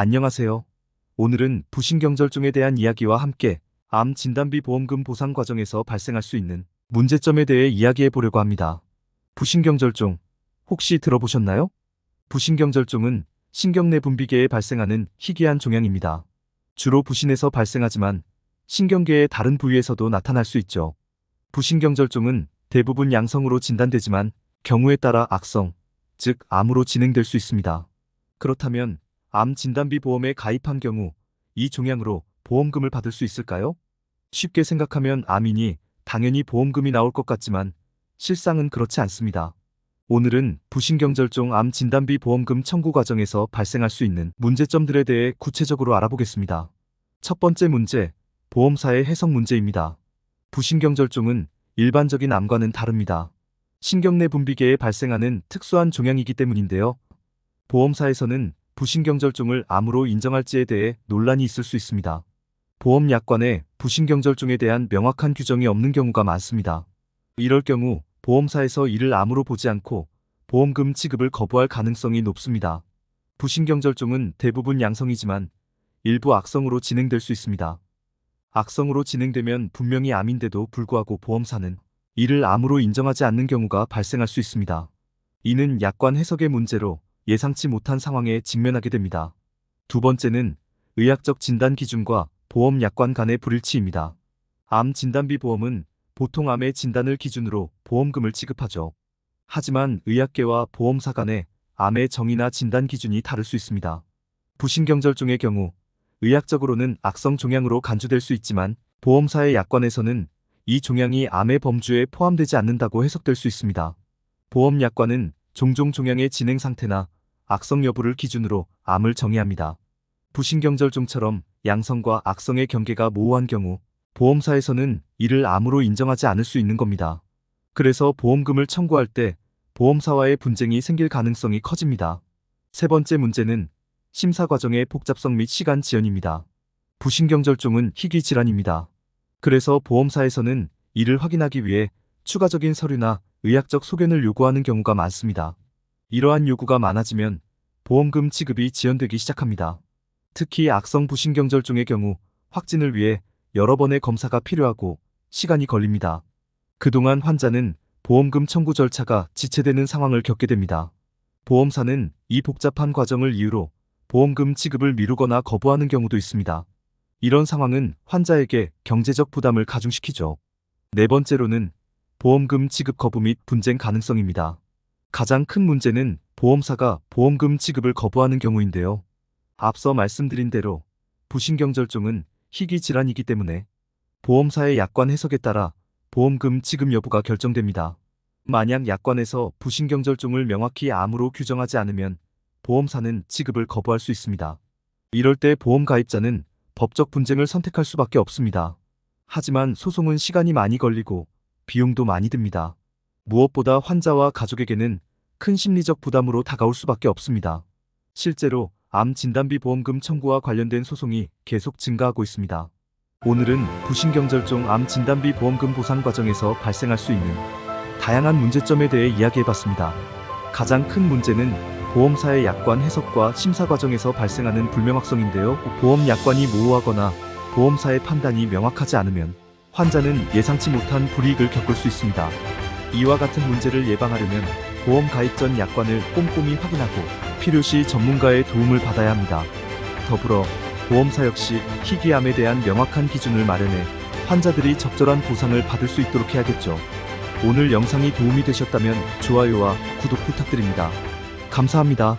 안녕하세요. 오늘은 부신경절종에 대한 이야기와 함께 암 진단비 보험금 보상 과정에서 발생할 수 있는 문제점에 대해 이야기해 보려고 합니다. 부신경절종, 혹시 들어보셨나요? 부신경절종은 신경 내 분비계에 발생하는 희귀한 종양입니다. 주로 부신에서 발생하지만 신경계의 다른 부위에서도 나타날 수 있죠. 부신경절종은 대부분 양성으로 진단되지만 경우에 따라 악성, 즉 암으로 진행될 수 있습니다. 그렇다면 암 진단비 보험에 가입한 경우 이 종양으로 보험금을 받을 수 있을까요? 쉽게 생각하면 암이니 당연히 보험금이 나올 것 같지만 실상은 그렇지 않습니다. 오늘은 부신경절종 암 진단비 보험금 청구 과정에서 발생할 수 있는 문제점들에 대해 구체적으로 알아보겠습니다. 첫 번째 문제, 보험사의 해석 문제입니다. 부신경절종은 일반적인 암과는 다릅니다. 신경 내 분비계에 발생하는 특수한 종양이기 때문인데요. 보험사에서는 부신경절종을 암으로 인정할지에 대해 논란이 있을 수 있습니다. 보험약관에 부신경절종에 대한 명확한 규정이 없는 경우가 많습니다. 이럴 경우 보험사에서 이를 암으로 보지 않고 보험금 지급을 거부할 가능성이 높습니다. 부신경절종은 대부분 양성이지만 일부 악성으로 진행될 수 있습니다. 악성으로 진행되면 분명히 암인데도 불구하고 보험사는 이를 암으로 인정하지 않는 경우가 발생할 수 있습니다. 이는 약관 해석의 문제로 예상치 못한 상황에 직면하게 됩니다. 두 번째는 의학적 진단 기준과 보험 약관 간의 불일치입니다. 암 진단비 보험은 보통 암의 진단을 기준으로 보험금을 지급하죠. 하지만 의학계와 보험사 간의 암의 정의나 진단 기준이 다를 수 있습니다. 부신경절종의 경우 의학적으로는 악성 종양으로 간주될 수 있지만 보험사의 약관에서는 이 종양이 암의 범주에 포함되지 않는다고 해석될 수 있습니다. 보험 약관은 종종 종양의 진행 상태나 악성 여부를 기준으로 암을 정의합니다. 부신경절종처럼 양성과 악성의 경계가 모호한 경우 보험사에서는 이를 암으로 인정하지 않을 수 있는 겁니다. 그래서 보험금을 청구할 때 보험사와의 분쟁이 생길 가능성이 커집니다. 세 번째 문제는 심사 과정의 복잡성 및 시간 지연입니다. 부신경절종은 희귀 질환입니다. 그래서 보험사에서는 이를 확인하기 위해 추가적인 서류나 의학적 소견을 요구하는 경우가 많습니다. 이러한 요구가 많아지면 보험금 지급이 지연되기 시작합니다. 특히 악성 부신경절종의 경우 확진을 위해 여러 번의 검사가 필요하고 시간이 걸립니다. 그동안 환자는 보험금 청구 절차가 지체되는 상황을 겪게 됩니다. 보험사는 이 복잡한 과정을 이유로 보험금 지급을 미루거나 거부하는 경우도 있습니다. 이런 상황은 환자에게 경제적 부담을 가중시키죠. 네 번째로는 보험금 지급 거부 및 분쟁 가능성입니다. 가장 큰 문제는 보험사가 보험금 지급을 거부하는 경우인데요. 앞서 말씀드린 대로 부신경절종은 희귀 질환이기 때문에 보험사의 약관 해석에 따라 보험금 지급 여부가 결정됩니다. 만약 약관에서 부신경절종을 명확히 암으로 규정하지 않으면 보험사는 지급을 거부할 수 있습니다. 이럴 때 보험 가입자는 법적 분쟁을 선택할 수밖에 없습니다. 하지만 소송은 시간이 많이 걸리고 비용도 많이 듭니다. 무엇보다 환자와 가족에게는 큰 심리적 부담으로 다가올 수밖에 없습니다. 실제로 암 진단비 보험금 청구와 관련된 소송이 계속 증가하고 있습니다. 오늘은 부신경절종 암 진단비 보험금 보상 과정에서 발생할 수 있는 다양한 문제점에 대해 이야기해봤습니다. 가장 큰 문제는 보험사의 약관 해석과 심사 과정에서 발생하는 불명확성인데요. 보험 약관이 모호하거나 보험사의 판단이 명확하지 않으면 환자는 예상치 못한 불이익을 겪을 수 있습니다. 이와 같은 문제를 예방하려면 보험 가입 전 약관을 꼼꼼히 확인하고 필요시 전문가의 도움을 받아야 합니다. 더불어 보험사 역시 희귀암에 대한 명확한 기준을 마련해 환자들이 적절한 보상을 받을 수 있도록 해야겠죠. 오늘 영상이 도움이 되셨다면 좋아요와 구독 부탁드립니다. 감사합니다.